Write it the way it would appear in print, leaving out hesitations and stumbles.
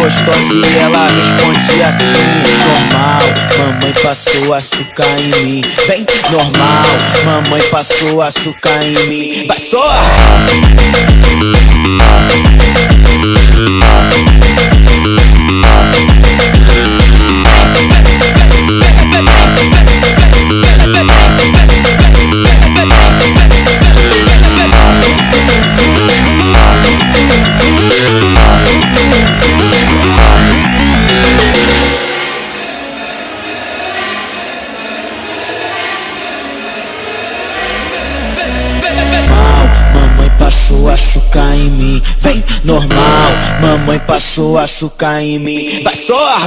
gostosa e ela responde assim: normal, mamãe passou açúcar em mim. Vem, normal, mamãe passou açúcar em mim. Vai só! Passou açúcar em mim, vem, normal, mamãe passou açúcar em mim. Vai só!